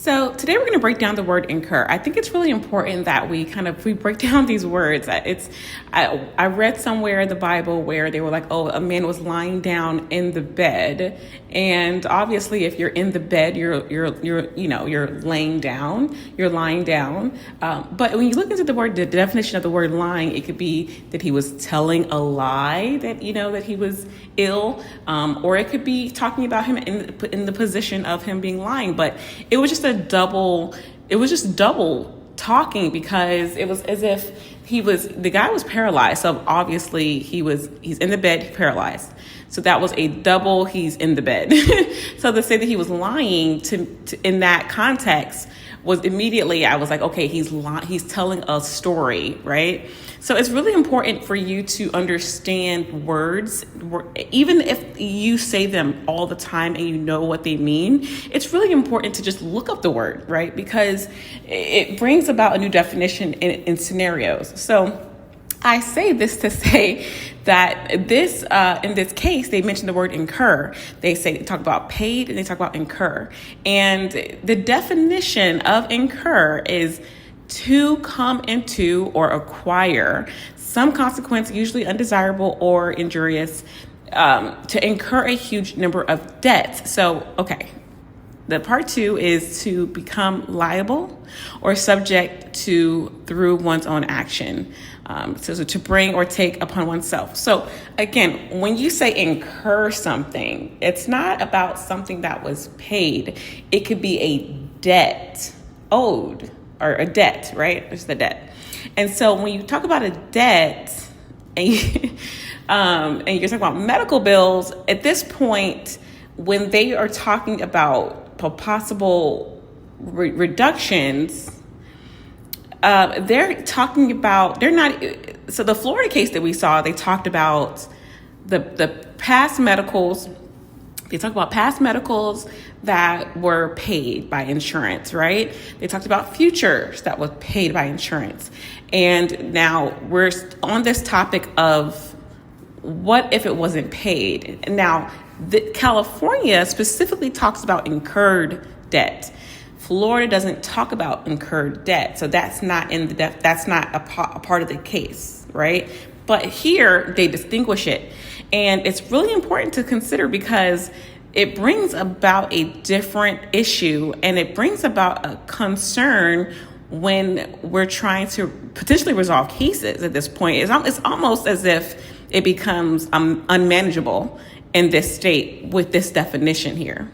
So today we're going to break down the word incur. I think it's really important that we break down these words. I read somewhere in the Bible where they were like, oh, a man was lying down in the bed, and obviously if you're in the bed, you're laying down, you're lying down. But when you look into the definition of the word lying, it could be that he was telling a lie, that he was ill, or it could be talking about him in the position of him being lying. But it was just double talking, because it was as if the guy was paralyzed. So obviously he's in the bed, paralyzed. So that was a double, he's in the bed. So to say that he was lying to in that context was immediately, I was like, okay, he's telling a story, right? So it's really important for you to understand words, even if you say them all the time and you know what they mean. It's really important to just look up the word, right? Because it brings about a new definition in scenarios. So I say this to say that in this case, they mentioned the word incur. They talk about paid and they talk about incur. And the definition of incur is to come into or acquire some consequence, usually undesirable or injurious, to incur a huge number of debts. So, okay. The part 2 is to become liable or subject to through one's own action. So to bring or take upon oneself. So again, when you say incur something, it's not about something that was paid. It could be a debt owed, or a debt, right? It's the debt. And so when you talk about a debt and you're talking about medical bills, at this point, when they are talking about possible reductions, they're talking about, so the Florida case that we saw, they talked about the past medicals. They talked about past medicals that were paid by insurance, right? They talked about futures that was paid by insurance. And now we're on this topic of what if it wasn't paid? Now, California specifically talks about incurred debt. Florida doesn't talk about incurred debt, so that's not that's not a part of the case, right? But here they distinguish it, and it's really important to consider because it brings about a different issue, and it brings about a concern when we're trying to potentially resolve cases. At this point, it's almost as if it becomes unmanageable in this state with this definition here.